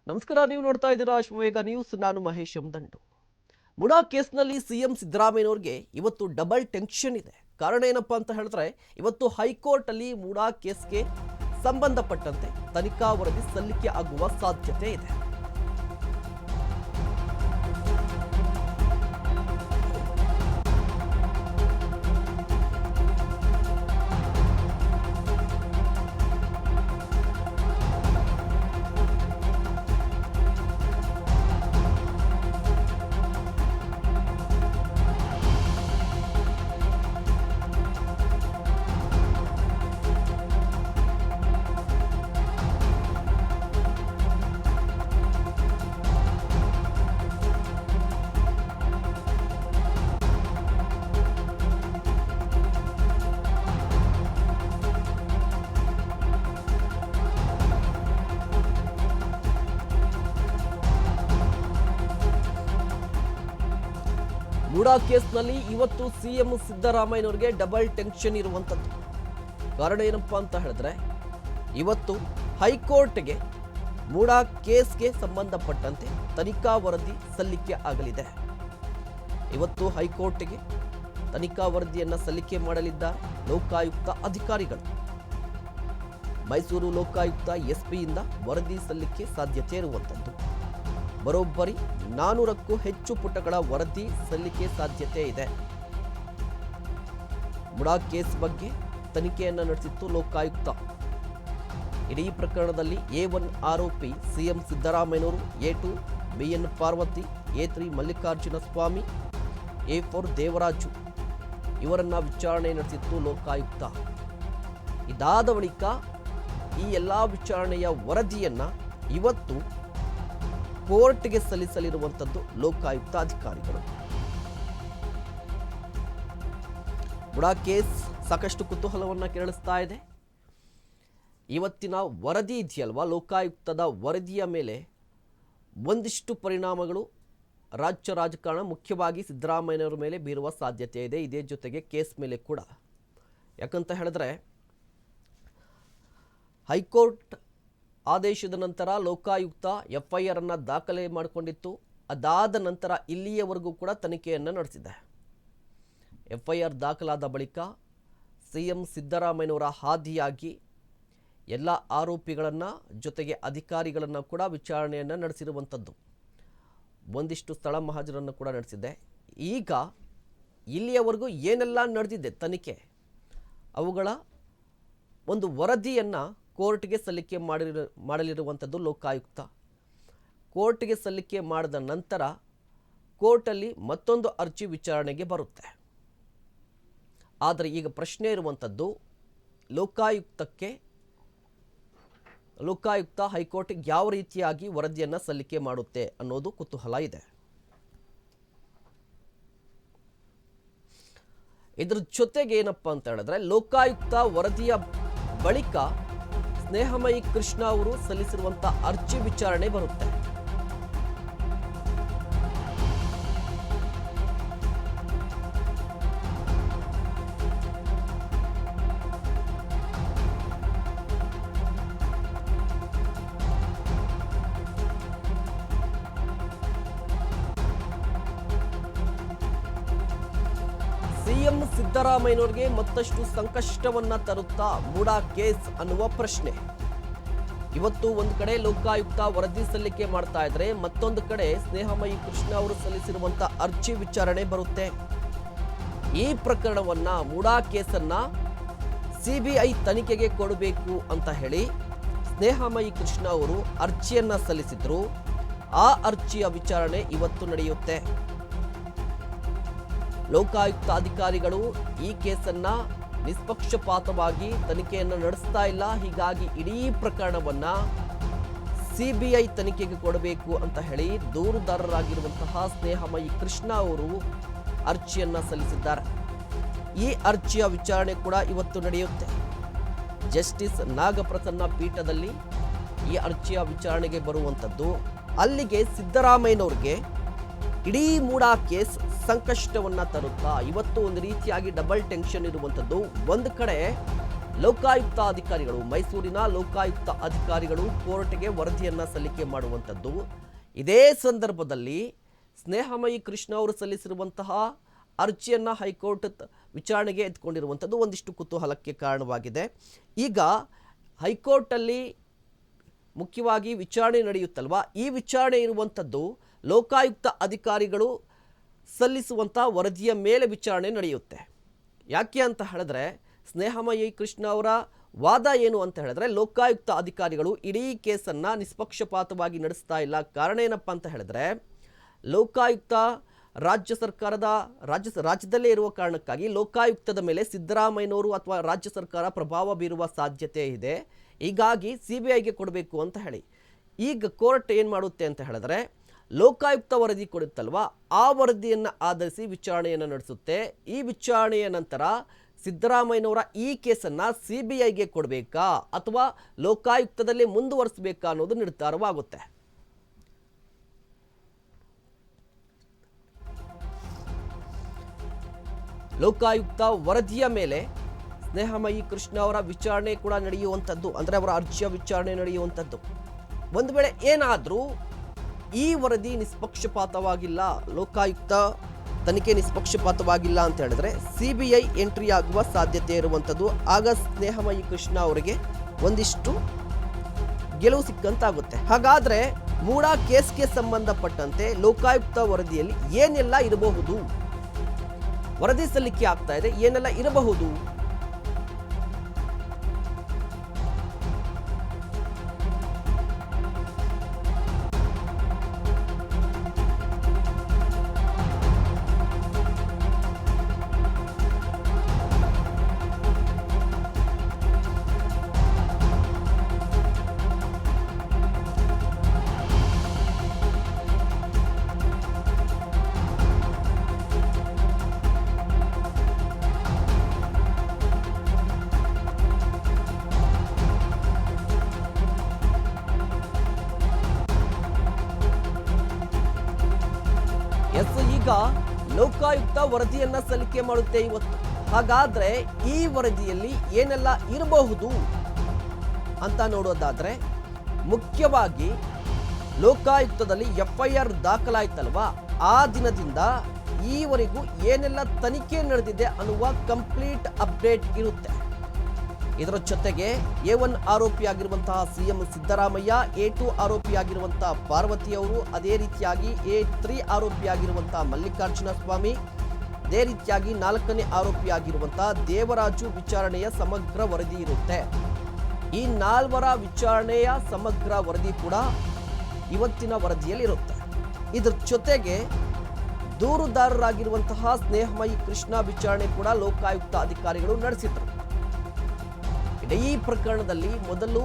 ನಮಸ್ಕಾರ, ನೀವು ನೋಡ್ತಾ ಇದ್ದೀರಾ ಅಶ್ವವೇಗ ನ್ಯೂಸ್. ನಾನು ಮಹೇಶ್ ದಂಡು. ಮುಡಾ ಕೇಸ್ನಲ್ಲಿ ಸಿಎಂ ಸಿದ್ದರಾಮಯ್ಯನವರಿಗೆ ಇವತ್ತು ಡಬಲ್ ಟೆನ್ಷನ್ ಇದೆ. ಕಾರಣ ಏನಪ್ಪಾ ಅಂತ ಹೇಳಿದ್ರೆ, ಇವತ್ತು ಹೈಕೋರ್ಟ್ ಅಲ್ಲಿ ಮುಡಾ ಕೇಸ್ಗೆ ಸಂಬಂಧಪಟ್ಟಂತೆ ತನಿಖಾ ವರದಿ ಸಲ್ಲಿಕೆ ಆಗುವ ಸಾಧ್ಯತೆ ಇದೆ. ಮುಡಾ ಕೇಸ್ನಲ್ಲಿ ಇವತ್ತು ಸಿಎಂ ಸಿದ್ದರಾಮಯ್ಯನವರಿಗೆ ಡಬಲ್ ಟೆನ್ಷನ್ ಇರುವಂಥದ್ದು. ಕಾರಣ ಏನಪ್ಪಾ ಅಂತ ಹೇಳಿದ್ರೆ, ಇವತ್ತು ಹೈಕೋರ್ಟ್ಗೆ ಮುಡಾ ಕೇಸ್ಗೆ ಸಂಬಂಧಪಟ್ಟಂತೆ ತನಿಖಾ ವರದಿ ಸಲ್ಲಿಕೆ ಆಗಲಿದೆ. ಇವತ್ತು ಹೈಕೋರ್ಟ್ಗೆ ತನಿಖಾ ವರದಿಯನ್ನು ಸಲ್ಲಿಕೆ ಮಾಡಲಿದ್ದಾರೆ ಲೋಕಾಯುಕ್ತ ಅಧಿಕಾರಿಗಳು. ಮೈಸೂರು ಲೋಕಾಯುಕ್ತ ಎಸ್ಪಿಯಿಂದ ವರದಿ ಸಲ್ಲಿಕೆ ಸಾಧ್ಯತೆ ಇರುವಂಥದ್ದು. ಬರೋಬ್ಬರಿ 400ಕ್ಕೂ ಹೆಚ್ಚು ಪುಟಗಳ ವರದಿ ಸಲ್ಲಿಕೆ ಸಾಧ್ಯತೆ ಇದೆ. ಮುಡಾ ಕೇಸ್ ಬಗ್ಗೆ ತನಿಖೆಯನ್ನು ನಡೆಸಿತ್ತು ಲೋಕಾಯುಕ್ತ. ಇಡೀ ಪ್ರಕರಣದಲ್ಲಿ A1 ಆರೋಪಿ ಸಿಎಂ ಸಿದ್ದರಾಮಯ್ಯನವರು, A2 BN Parvati, A3 Mallikarjuna ಸ್ವಾಮಿ, A4 ದೇವರಾಜು ಇವರನ್ನ ವಿಚಾರಣೆ ನಡೆಸಿತ್ತು ಲೋಕಾಯುಕ್ತ. ಇದಾದ ಬಳಿಕ ಈ ಎಲ್ಲಾ ವಿಚಾರಣೆಯ ವರದಿಯನ್ನ ಇವತ್ತು ಕೋರ್ಟ್ಗೆ ಸಲ್ಲಿಸಲಿರುವಂಥದ್ದು ಲೋಕಾಯುಕ್ತ ಅಧಿಕಾರಿಗಳು. ಮುಡಾ ಕೇಸ್ ಸಾಕಷ್ಟು ಕುತೂಹಲವನ್ನು ಕೆರಳಿಸ್ತಾ ಇದೆ. ಇವತ್ತಿನ ವರದಿ ಇದೆಯಲ್ವಾ, ಲೋಕಾಯುಕ್ತದ ವರದಿಯ ಮೇಲೆ ಒಂದಿಷ್ಟು ಪರಿಣಾಮಗಳು ರಾಜ್ಯ ರಾಜಕಾರಣ, ಮುಖ್ಯವಾಗಿ ಸಿದ್ದರಾಮಯ್ಯನವರ ಮೇಲೆ ಬೀರುವ ಸಾಧ್ಯತೆ ಇದೆ. ಇದೇ ಜೊತೆಗೆ ಕೇಸ್ ಮೇಲೆ ಕೂಡ. ಯಾಕಂತ ಹೇಳಿದ್ರೆ, ಹೈಕೋರ್ಟ್ ಆದೇಶದ ನಂತರ ಲೋಕಾಯುಕ್ತ FIR ಅನ್ನು ದಾಖಲೆ ಮಾಡಿಕೊಂಡಿತ್ತು. ಅದಾದ ನಂತರ ಇಲ್ಲಿಯವರೆಗೂ ಕೂಡ ತನಿಖೆಯನ್ನು ನಡೆಸಿದೆ. FIR ದಾಖಲಾದ ಬಳಿಕ ಸಿಎಂ ಸಿದ್ದರಾಮಯ್ಯನವರ ಹಾದಿಯಾಗಿ ಎಲ್ಲ ಆರೋಪಿಗಳನ್ನು ಜೊತೆಗೆ ಅಧಿಕಾರಿಗಳನ್ನು ಕೂಡ ವಿಚಾರಣೆಯನ್ನು ನಡೆಸಿರುವಂಥದ್ದು. ಒಂದಿಷ್ಟು ಸ್ಥಳ ಮಹಾಜರನ್ನು ಕೂಡ ನಡೆಸಿದೆ. ಈಗ ಇಲ್ಲಿಯವರೆಗೂ ಏನೆಲ್ಲ ನಡೆದಿದೆ ತನಿಖೆ, ಅವುಗಳ ಒಂದು ವರದಿಯನ್ನು ಕೋರ್ಟ್ಗೆ ಸಲ್ಲಿಕೆ ಮಾಡಲಿರುವಂಥದ್ದು ಲೋಕಾಯುಕ್ತ. ಕೋರ್ಟ್ಗೆ ಸಲ್ಲಿಕೆ ಮಾಡಿದ ನಂತರ ಕೋರ್ಟಲ್ಲಿ ಮತ್ತೊಂದು ಅರ್ಜಿ ವಿಚಾರಣೆಗೆ ಬರುತ್ತೆ. ಆದರೆ ಈಗ ಪ್ರಶ್ನೆ ಇರುವಂಥದ್ದು, ಲೋಕಾಯುಕ್ತ ಹೈಕೋರ್ಟ್ಗೆ ಯಾವ ರೀತಿಯಾಗಿ ವರದಿಯನ್ನು ಸಲ್ಲಿಕೆ ಮಾಡುತ್ತೆ ಅನ್ನೋದು ಕುತೂಹಲ ಇದೆ. ಇದ್ರ ಜೊತೆಗೆ ಏನಪ್ಪಾ ಅಂತ ಹೇಳಿದ್ರೆ, ಲೋಕಾಯುಕ್ತ ವರದಿಯ ಬಳಿಕ ಸ್ನೇಹಮಯಿ ಕೃಷ್ಣ ಅವರು ಸಲ್ಲಿಸಿರುವಂತಹ ಅರ್ಜಿ ವಿಚಾರಣೆ ಬರುತ್ತೆ. ಸಿಎಂ ಸಿದ್ದರಾಮಯ್ಯನವರಿಗೆ ಮತ್ತಷ್ಟು ಸಂಕಷ್ಟವನ್ನ ತರುತ್ತಾ ಮುಡಾ ಕೇಸ್ ಅನ್ನುವ ಪ್ರಶ್ನೆ. ಇವತ್ತು ಒಂದು ಕಡೆ ಲೋಕಾಯುಕ್ತ ವರದಿ ಸಲ್ಲಿಕೆ ಮಾಡ್ತಾ ಇದ್ರೆ, ಮತ್ತೊಂದು ಕಡೆ ಸ್ನೇಹಮಯಿ ಕೃಷ್ಣ ಅವರು ಸಲ್ಲಿಸಿರುವಂತಹ ಅರ್ಜಿ ವಿಚಾರಣೆ ಬರುತ್ತೆ. ಈ ಪ್ರಕರಣವನ್ನ, ಮುಡಾ ಕೇಸನ್ನ CBI ತನಿಖೆಗೆ ಕೊಡಬೇಕು ಅಂತ ಹೇಳಿ ಸ್ನೇಹಮಯಿ ಕೃಷ್ಣ ಅವರು ಅರ್ಜಿಯನ್ನ ಸಲ್ಲಿಸಿದ್ರು. ಆ ಅರ್ಜಿಯ ವಿಚಾರಣೆ ಇವತ್ತು ನಡೆಯುತ್ತೆ. ಲೋಕಾಯುಕ್ತ ಅಧಿಕಾರಿಗಳು ಈ ಕೇಸನ್ನ ನಿಷ್ಪಕ್ಷಪಾತವಾಗಿ ತನಿಖೆಯನ್ನು ನಡೆಸ್ತಾ ಇಲ್ಲ. ಹೀಗಾಗಿ ಇಡೀ ಪ್ರಕರಣವನ್ನ CBI ತನಿಖೆಗೆ ಕೊಡಬೇಕು ಅಂತ ಹೇಳಿ ದೂರುದಾರರಾಗಿರುವಂತಹ ಸ್ನೇಹಮಯಿ ಕೃಷ್ಣ ಅವರು ಅರ್ಜಿಯನ್ನ ಸಲ್ಲಿಸಿದ್ದಾರೆ. ಈ ಅರ್ಜಿಯ ವಿಚಾರಣೆ ಕೂಡ ಇವತ್ತು ನಡೆಯುತ್ತೆ. ಜಸ್ಟಿಸ್ ನಾಗಪ್ರಸನ್ನ ಪೀಠದಲ್ಲಿ ಈ ಅರ್ಜಿಯ ವಿಚಾರಣೆಗೆ ಬರುವಂಥದ್ದು. ಅಲ್ಲಿಗೆ ಸಿದ್ದರಾಮಯ್ಯನವ್ರಿಗೆ ಇಡೀ ಮುಡಾ ಕೇಸ್ ಸಂಕಷ್ಟವನ್ನ ತರುತ್ತಾ ಇವತ್ತು ಒಂದು ರೀತಿಯಾಗಿ ಡಬಲ್ ಟೆನ್ಷನ್ ಇರುವಂಥದ್ದು. ಒಂದು ಕಡೆ ಲೋಕಾಯುಕ್ತ ಅಧಿಕಾರಿಗಳು, ಮೈಸೂರಿನ ಲೋಕಾಯುಕ್ತ ಅಧಿಕಾರಿಗಳು ಕೋರ್ಟ್ಗೆ ವರದಿಯನ್ನ ಸಲ್ಲಿಕೆ ಮಾಡುವಂಥದ್ದು. ಇದೇ ಸಂದರ್ಭದಲ್ಲಿ ಸ್ನೇಹಮಯಿ ಕೃಷ್ಣ ಅವರು ಸಲ್ಲಿಸಿರುವಂತಹ ಅರ್ಜಿಯನ್ನು ಹೈಕೋರ್ಟ್ ವಿಚಾರಣೆಗೆ ಎತ್ಕೊಂಡಿರುವಂಥದ್ದು ಒಂದಿಷ್ಟು ಕುತೂಹಲಕ್ಕೆ ಕಾರಣವಾಗಿದೆ. ಈಗ ಹೈಕೋರ್ಟಲ್ಲಿ ಮುಖ್ಯವಾಗಿ ವಿಚಾರಣೆ ನಡೆಯುತ್ತಲ್ವಾ, ಈ ವಿಚಾರಣೆ ಇರುವಂಥದ್ದು ಲೋಕಾಯುಕ್ತ ಅಧಿಕಾರಿಗಳು ಸಲ್ಲಿಸುವಂಥ ವರದಿಯ ಮೇಲೆ ವಿಚಾರಣೆ ನಡೆಯುತ್ತೆ. ಯಾಕೆ ಅಂತ ಹೇಳಿದ್ರೆ, ಸ್ನೇಹಮಯಿ ಕೃಷ್ಣ ಅವರ ವಾದ ಏನು ಅಂತ ಹೇಳಿದ್ರೆ, ಲೋಕಾಯುಕ್ತ ಅಧಿಕಾರಿಗಳು ಇಡೀ ಕೇಸನ್ನು ನಿಷ್ಪಕ್ಷಪಾತವಾಗಿ ನಡೆಸ್ತಾ ಇಲ್ಲ. ಕಾರಣ ಏನಪ್ಪ ಅಂತ ಹೇಳಿದ್ರೆ, ಲೋಕಾಯುಕ್ತ ರಾಜ್ಯದಲ್ಲೇ ಇರುವ ಕಾರಣಕ್ಕಾಗಿ ಲೋಕಾಯುಕ್ತದ ಮೇಲೆ ಸಿದ್ದರಾಮಯ್ಯನವರು ಅಥವಾ ರಾಜ್ಯ ಸರ್ಕಾರ ಪ್ರಭಾವ ಬೀರುವ ಸಾಧ್ಯತೆ ಇದೆ. ಹೀಗಾಗಿ CBIಗೆ ಕೊಡಬೇಕು ಅಂತ ಹೇಳಿ ಈಗ ಕೋರ್ಟ್ ಏನು ಮಾಡುತ್ತೆ ಅಂತ ಹೇಳಿದ್ರೆ, ಲೋಕಾಯುಕ್ತ ವರದಿ ಕೊಡುತ್ತಲ್ವಾ, ಆ ವರದಿಯನ್ನು ಆಧರಿಸಿ ವಿಚಾರಣೆಯನ್ನು ನಡೆಸುತ್ತೆ. ಈ ವಿಚಾರಣೆಯ ನಂತರ ಸಿದ್ದರಾಮಯ್ಯನವರ ಈ ಕೇಸನ್ನು CBIಗೆ ಕೊಡಬೇಕಾ ಅಥವಾ ಲೋಕಾಯುಕ್ತದಲ್ಲಿ ಮುಂದುವರಿಸಬೇಕಾ ಅನ್ನೋದು ನಿರ್ಧಾರವಾಗುತ್ತೆ. ಲೋಕಾಯುಕ್ತ ವರದಿಯ ಮೇಲೆ ಸ್ನೇಹಮಯಿ ಕೃಷ್ಣ ಅವರ ವಿಚಾರಣೆ ಕೂಡ ನಡೆಯುವಂಥದ್ದು, ಅಂದರೆ ಅವರ ಅರ್ಜಿಯ ವಿಚಾರಣೆ ನಡೆಯುವಂಥದ್ದು. ಒಂದು ವೇಳೆ ಏನಾದರೂ ಈ ವರದಿ ನಿಷ್ಪಕ್ಷಪಾತವಾಗಿಲ್ಲ, ಲೋಕಾಯುಕ್ತ ತನಿಖೆ ನಿಷ್ಪಕ್ಷಪಾತವಾಗಿಲ್ಲ ಅಂತ ಹೇಳಿದ್ರೆ CBI ಎಂಟ್ರಿ ಆಗುವ ಸಾಧ್ಯತೆ ಇರುವಂಥದ್ದು. ಆಗ ಸ್ನೇಹಮಯಿ ಕೃಷ್ಣ ಅವರಿಗೆ ಒಂದಿಷ್ಟು ಗೆಲುವು ಸಿಕ್ಕಂತಾಗುತ್ತೆ. ಹಾಗಾದರೆ ಮೂಡಾ ಕೇಸ್ಗೆ ಸಂಬಂಧಪಟ್ಟಂತೆ ಲೋಕಾಯುಕ್ತ ವರದಿಯಲ್ಲಿ ಏನೆಲ್ಲ ಇರಬಹುದು, ವರದಿ ಸಲ್ಲಿಕೆ ಆಗ್ತಾ ಇದೆ, ಏನೆಲ್ಲ ಇರಬಹುದು? ಈಗ ಲೋಕಾಯುಕ್ತ ವರದಿಯನ್ನ ಸಲ್ಲಿಕೆ ಮಾಡುತ್ತೆ ಇವತ್ತು. ಹಾಗಾದ್ರೆ ಈ ವರದಿಯಲ್ಲಿ ಏನೆಲ್ಲ ಇರಬಹುದು ಅಂತ ನೋಡೋದಾದ್ರೆ, ಮುಖ್ಯವಾಗಿ ಲೋಕಾಯುಕ್ತದಲ್ಲಿ FIR ದಾಖಲಾಯ್ತಲ್ವಾ, ಆ ದಿನದಿಂದ ಈವರೆಗೂ ಏನೆಲ್ಲ ತನಿಖೆ ನಡೆದಿದೆ ಅನ್ನುವ ಕಂಪ್ಲೀಟ್ ಅಪ್ಡೇಟ್ ಇರುತ್ತೆ. ಇದರ ಜೊತೆಗೆ A1 ಆರೋಪಿಯಾಗಿರುವಂತಹ CM Siddaramaiah, A2 ಆರೋಪಿಯಾಗಿರುವಂತಹ Parvati ಅವರು, ಅದೇ ರೀತಿಯಾಗಿ A3 ಆರೋಪಿಯಾಗಿರುವಂತಹ ಮಲ್ಲಿಕಾರ್ಜುನ ಸ್ವಾಮಿ, ಅದೇ ರೀತಿಯಾಗಿ 4ನೇ ಆರೋಪಿಯಾಗಿರುವಂತಹ ದೇವರಾಜು ವಿಚಾರಣೆಯ ಸಮಗ್ರ ವರದಿ ಇರುತ್ತೆ. ಈ 4ರ ವಿಚಾರಣೆಯ ಸಮಗ್ರ ವರದಿ ಕೂಡ ಇವತ್ತಿನ ವರದಿಯಲ್ಲಿ ಇರುತ್ತೆ. ಇದರ ಜೊತೆಗೆ ದೂರುದಾರರಾಗಿರುವಂತಹ ಸ್ನೇಹಮಯಿ ಕೃಷ್ಣ ವಿಚಾರಣೆ ಕೂಡ ಲೋಕಾಯುಕ್ತ ಅಧಿಕಾರಿಗಳು ನಡೆಸಿದ್ರು. ಈ ಪ್ರಕರಣದಲ್ಲಿ ಮೊದಲು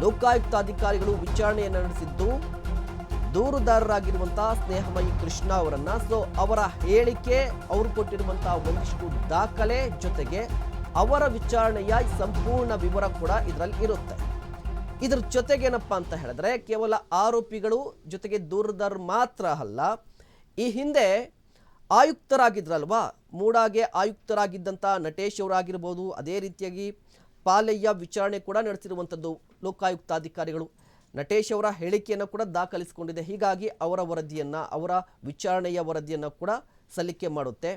ಲೋಕಾಯುಕ್ತ ಅಧಿಕಾರಿಗಳು ವಿಚಾರಣೆಯನ್ನು ನಡೆಸಿದ್ದು ದೂರುದಾರರಾಗಿರುವಂತಹ ಸ್ನೇಹಮಯಿ ಕೃಷ್ಣ ಅವರನ್ನ. ಸೊ ಅವರ ಹೇಳಿಕೆ, ಅವರು ಕೊಟ್ಟಿರುವಂತಹ ಒಂದಿಷ್ಟು ದಾಖಲೆ ಜೊತೆಗೆ ಅವರ ವಿಚಾರಣೆಯ ಸಂಪೂರ್ಣ ವಿವರ ಕೂಡ ಇದರಲ್ಲಿ ಇರುತ್ತೆ. ಇದರ ಜೊತೆಗೇನಪ್ಪ ಅಂತ ಹೇಳಿದ್ರೆ, ಕೇವಲ ಆರೋಪಿಗಳು ಜೊತೆಗೆ ದೂರುದಾರರು ಮಾತ್ರ ಅಲ್ಲ, ಈ ಹಿಂದೆ ಆಯುಕ್ತರಾಗಿದ್ರಲ್ವಾ, ಮೂಡಾಗೆ ಆಯುಕ್ತರಾಗಿದ್ದಂಥ ನಟೇಶ್ ಅವರಾಗಿರ್ಬೋದು, ಅದೇ ರೀತಿಯಾಗಿ ಪಾಲಯ್ಯ ವಿಚಾರಣೆ ಕೂಡ ನಡೆಸಿರುವಂಥದ್ದು ಲೋಕಾಯುಕ್ತ ಅಧಿಕಾರಿಗಳು. ನಟೇಶ್ ಅವರ ಹೇಳಿಕೆಯನ್ನು ಕೂಡ ದಾಖಲಿಸಿಕೊಂಡಿದೆ. ಹೀಗಾಗಿ ಅವರ ವರದಿಯನ್ನು, ಅವರ ವಿಚಾರಣೆಯ ವರದಿಯನ್ನು ಕೂಡ ಸಲ್ಲಿಕೆ ಮಾಡುತ್ತೆ.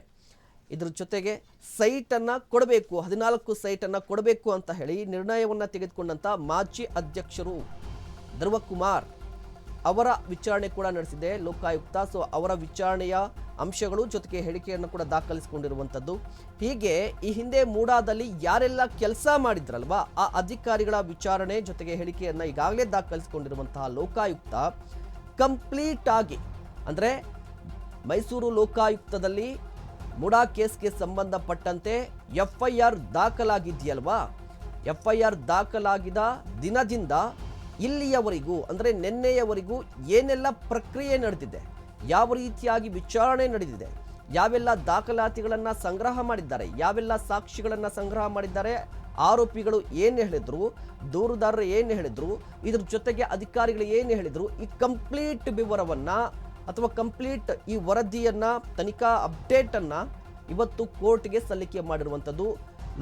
ಇದರ ಜೊತೆಗೆ ಸೈಟನ್ನು ಕೊಡಬೇಕು, 14 ಸೈಟನ್ನು ಕೊಡಬೇಕು ಅಂತ ಹೇಳಿ ನಿರ್ಣಯವನ್ನು ತೆಗೆದುಕೊಂಡಂಥ ಮಾಜಿ ಅಧ್ಯಕ್ಷರು ಧ್ರುವಕುಮಾರ್ ಅವರ ವಿಚಾರಣೆ ಕೂಡ ನಡೆಸಿದೆ ಲೋಕಾಯುಕ್ತ. ಸೊ ಅವರ ವಿಚಾರಣೆಯ ಅಂಶಗಳು ಜೊತೆಗೆ ಹೇಳಿಕೆಯನ್ನು ಕೂಡ ದಾಖಲಿಸಿಕೊಂಡಿರುವಂಥದ್ದು. ಹೀಗೆ ಈ ಹಿಂದೆ ಮೂಡಾದಲ್ಲಿ ಯಾರೆಲ್ಲ ಕೆಲಸ ಮಾಡಿದ್ರಲ್ವಾ, ಆ ಅಧಿಕಾರಿಗಳ ವಿಚಾರಣೆ ಜೊತೆಗೆ ಹೇಳಿಕೆಯನ್ನು ಈಗಾಗಲೇ ದಾಖಲಿಸಿಕೊಂಡಿರುವಂತಹ ಲೋಕಾಯುಕ್ತ ಕಂಪ್ಲೀಟ್ ಆಗಿ, ಅಂದರೆ ಮೈಸೂರು ಲೋಕಾಯುಕ್ತದಲ್ಲಿ ಮೂಡಾ ಕೇಸ್ಗೆ ಸಂಬಂಧಪಟ್ಟಂತೆ FIR ದಾಖಲಾಗಿದೆಯಲ್ವಾ, FIR ದಾಖಲಾಗಿದ ದಿನದಿಂದ ಇಲ್ಲಿಯವರೆಗೂ, ಅಂದರೆ ನಿನ್ನೆಯವರೆಗೂ ಏನೆಲ್ಲ ಪ್ರಕ್ರಿಯೆ ನಡೆದಿದೆ, ಯಾವ ರೀತಿಯಾಗಿ ವಿಚಾರಣೆ ನಡೆದಿದೆ, ಯಾವೆಲ್ಲ ದಾಖಲಾತಿಗಳನ್ನು ಸಂಗ್ರಹ ಮಾಡಿದ್ದಾರೆ, ಯಾವೆಲ್ಲ ಸಾಕ್ಷಿಗಳನ್ನು ಸಂಗ್ರಹ ಮಾಡಿದ್ದಾರೆ, ಆರೋಪಿಗಳು ಏನು ಹೇಳಿದ್ರು, ದೂರುದಾರರು ಏನು ಹೇಳಿದ್ರು, ಇದ್ರ ಜೊತೆಗೆ ಅಧಿಕಾರಿಗಳು ಏನು ಹೇಳಿದ್ರು, ಈ ಕಂಪ್ಲೀಟ್ ವಿವರವನ್ನು ಅಥವಾ ಕಂಪ್ಲೀಟ್ ಈ ವರದಿಯನ್ನು, ತನಿಖಾ ಅಪ್ಡೇಟನ್ನು ಇವತ್ತು ಕೋರ್ಟ್ಗೆ ಸಲ್ಲಿಕೆ ಮಾಡಿರುವಂಥದ್ದು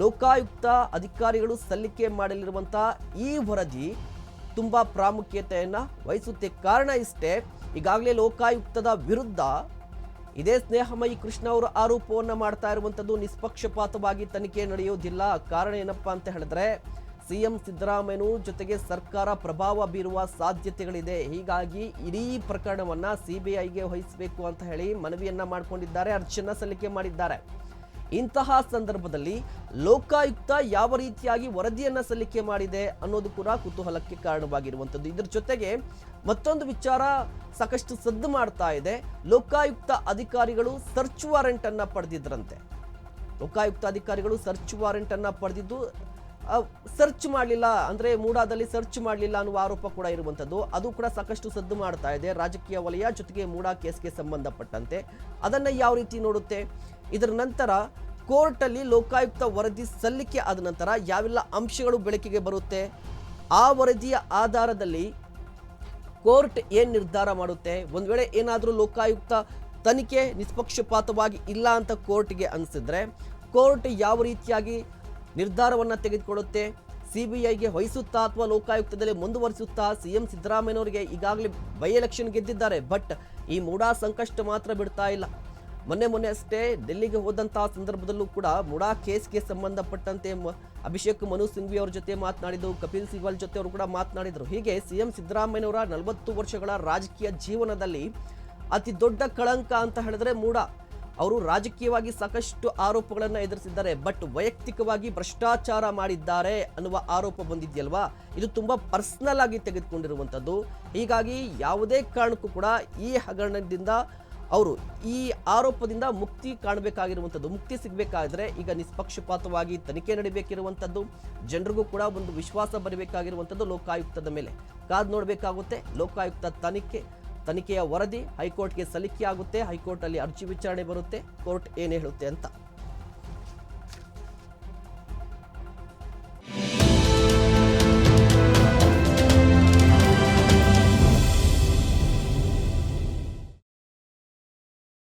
ಲೋಕಾಯುಕ್ತ ಅಧಿಕಾರಿಗಳು ಸಲ್ಲಿಕೆ ಮಾಡಲಿರುವಂತಹ ಈ ವರದಿ ತುಂಬಾ ಪ್ರಾಮುಖ್ಯತೆಯನ್ನ ವಹಿಸುತ್ತೆ. ಕಾರಣ ಇಷ್ಟೇ, ಈಗಾಗಲೇ ಲೋಕಾಯುಕ್ತದ ವಿರುದ್ಧ ಇದೇ ಸ್ನೇಹಮಯಿ ಕೃಷ್ಣ ಅವರು ಆರೋಪವನ್ನ ಮಾಡ್ತಾ ಇರುವಂತದ್ದು ನಿಷ್ಪಕ್ಷಪಾತವಾಗಿ ತನಿಖೆ ನಡೆಯೋದಿಲ್ಲ. ಕಾರಣ ಏನಪ್ಪಾ ಅಂತ ಹೇಳಿದ್ರೆ ಸಿಎಂ ಸಿದ್ದರಾಮಯ್ಯನು ಜೊತೆಗೆ ಸರ್ಕಾರ ಪ್ರಭಾವ ಬೀರುವ ಸಾಧ್ಯತೆಗಳಿದೆ. ಹೀಗಾಗಿ ಇಡೀ ಪ್ರಕರಣವನ್ನ ಸಿಬಿಐಗೆ ವಹಿಸಬೇಕು ಅಂತ ಹೇಳಿ ಮನವಿಯನ್ನ ಮಾಡಿಕೊಂಡಿದ್ದಾರೆ, ಅರ್ಜಿಯನ್ನ ಸಲ್ಲಿಕೆ ಮಾಡಿದ್ದಾರೆ. ಇಂತಹ ಸಂದರ್ಭದಲ್ಲಿ ಲೋಕಾಯುಕ್ತ ಯಾವ ರೀತಿಯಾಗಿ ವರದಿಯನ್ನ ಸಲ್ಲಿಕೆ ಮಾಡಿದೆ ಅನ್ನೋದು ಕೂಡ ಕುತೂಹಲಕ್ಕೆ ಕಾರಣವಾಗಿರುವಂಥದ್ದು. ಇದರ ಜೊತೆಗೆ ಮತ್ತೊಂದು ವಿಚಾರ ಸಾಕಷ್ಟು ಸದ್ದು ಮಾಡ್ತಾ ಇದೆ. ಲೋಕಾಯುಕ್ತ ಅಧಿಕಾರಿಗಳು ಸರ್ಚ್ ವಾರೆಂಟ್ ಅನ್ನ ಪಡೆದಿದ್ರಂತೆ. ಲೋಕಾಯುಕ್ತ ಅಧಿಕಾರಿಗಳು ಸರ್ಚ್ ವಾರೆಂಟ್ ಅನ್ನ ಪಡೆದಿದ್ದು ಸರ್ಚ್ ಮಾಡಲಿಲ್ಲ, ಅಂದ್ರೆ ಮೂಡಾದಲ್ಲಿ ಸರ್ಚ್ ಮಾಡಲಿಲ್ಲ ಅನ್ನುವ ಆರೋಪ ಕೂಡ ಇರುವಂಥದ್ದು. ಅದು ಕೂಡ ಸಾಕಷ್ಟು ಸದ್ದು ಮಾಡ್ತಾ ಇದೆ ರಾಜಕೀಯ ವಲಯ, ಜೊತೆಗೆ ಮೂಡಾ ಕೇಸ್ಗೆ ಸಂಬಂಧಪಟ್ಟಂತೆ. ಅದನ್ನ ಯಾವ ರೀತಿ ನೋಡುತ್ತೆ? ಇದರ ನಂತರ ಕೋರ್ಟ್ ಅಲ್ಲಿ ಲೋಕಾಯುಕ್ತ ವರದಿ ಸಲ್ಲಿಕೆ ಆದ ನಂತರ ಯಾವೆಲ್ಲ ಅಂಶಗಳು ಬೆಳಕಿಗೆ ಬರುತ್ತೆ, ಆ ವರದಿಯ ಆಧಾರದಲ್ಲಿ ಕೋರ್ಟ್ ಏನ್ ನಿರ್ಧಾರ ಮಾಡುತ್ತೆ? ಒಂದ್ ವೇಳೆ ಏನಾದರೂ ಲೋಕಾಯುಕ್ತ ತನಿಖೆ ನಿಷ್ಪಕ್ಷಪಾತವಾಗಿ ಇಲ್ಲ ಅಂತ ಕೋರ್ಟ್ಗೆ ಅನಿಸಿದ್ರೆ ಕೋರ್ಟ್ ಯಾವ ರೀತಿಯಾಗಿ ನಿರ್ಧಾರವನ್ನ ತೆಗೆದುಕೊಳ್ಳುತ್ತೆ? ಸಿಬಿಐಗೆ ವಹಿಸುತ್ತಾ ಅಥವಾ ಲೋಕಾಯುಕ್ತದಲ್ಲಿ ಮುಂದುವರಿಸುತ್ತಾ? ಸಿಎಂ ಸಿದ್ದರಾಮಯ್ಯನವರಿಗೆ ಈಗಾಗಲೇ ಬೈ ಎಲೆಕ್ಷನ್ ಗೆದ್ದಿದ್ದಾರೆ, ಬಟ್ ಈ ಮೂಡಾ ಸಂಕಷ್ಟ ಮಾತ್ರ ಬಿಡ್ತಾ ಇಲ್ಲ. ಮೊನ್ನೆ ಅಷ್ಟೇ ಡೆಲ್ಲಿಗೆ ಹೋದಂತಹ ಸಂದರ್ಭದಲ್ಲೂ ಕೂಡ ಮೂಡಾ ಕೇಸ್ಗೆ ಸಂಬಂಧಪಟ್ಟಂತೆ ಅಭಿಷೇಕ್ ಮನು ಸಿಂಘ್ವಿ ಅವರ ಜೊತೆ ಮಾತನಾಡಿದ್ದು, ಕಪಿಲ್ ಸಿಬಲ್ ಜೊತೆ ಅವರು ಕೂಡ ಮಾತನಾಡಿದ್ರು. ಹೀಗೆ ಸಿಎಂ ಸಿದ್ದರಾಮಯ್ಯನವರ 40 ವರ್ಷಗಳ ರಾಜಕೀಯ ಜೀವನದಲ್ಲಿ ಅತಿ ದೊಡ್ಡ ಕಳಂಕ ಅಂತ ಹೇಳಿದ್ರೆ ಮೂಡಾ. ಅವರು ರಾಜಕೀಯವಾಗಿ ಸಾಕಷ್ಟು ಆರೋಪಗಳನ್ನು ಎದುರಿಸಿದ್ದಾರೆ, ಬಟ್ ವೈಯಕ್ತಿಕವಾಗಿ ಭ್ರಷ್ಟಾಚಾರ ಮಾಡಿದ್ದಾರೆ ಅನ್ನುವ ಆರೋಪ ಬಂದಿದೆಯಲ್ವಾ, ಇದು ತುಂಬಾ ಪರ್ಸನಲ್ ಆಗಿ ತೆಗೆದುಕೊಂಡಿರುವಂಥದ್ದು. ಹೀಗಾಗಿ ಯಾವುದೇ ಕಾರಣಕ್ಕೂ ಕೂಡ ಈ ಹಗರಣದಿಂದ ಅವರು ಈ ಆರೋಪದಿಂದ ಮುಕ್ತಿ ಕಾಣಬೇಕಾಗಿರುವಂಥದ್ದು. ಮುಕ್ತಿ ಸಿಗಬೇಕಾದ್ರೆ ಈಗ ನಿಷ್ಪಕ್ಷಪಾತವಾಗಿ ತನಿಖೆ ನಡೀಬೇಕಿರುವಂಥದ್ದು, ಜನರಿಗೂ ಕೂಡ ಒಂದು ವಿಶ್ವಾಸ ಬರಬೇಕಾಗಿರುವಂಥದ್ದು ಲೋಕಾಯುಕ್ತದ ಮೇಲೆ. ಕಾದು ನೋಡಬೇಕಾಗುತ್ತೆ. ಲೋಕಾಯುಕ್ತ ತನಿಖೆಯ ವರದಿ ಹೈಕೋರ್ಟ್ಗೆ ಸಲ್ಲಿಕೆ ಆಗುತ್ತೆ, ಹೈಕೋರ್ಟ್ ಅಲ್ಲಿ ಅರ್ಜಿ ವಿಚಾರಣೆ ಬರುತ್ತೆ, ಕೋರ್ಟ್ ಏನು ಹೇಳುತ್ತೆ ಅಂತ.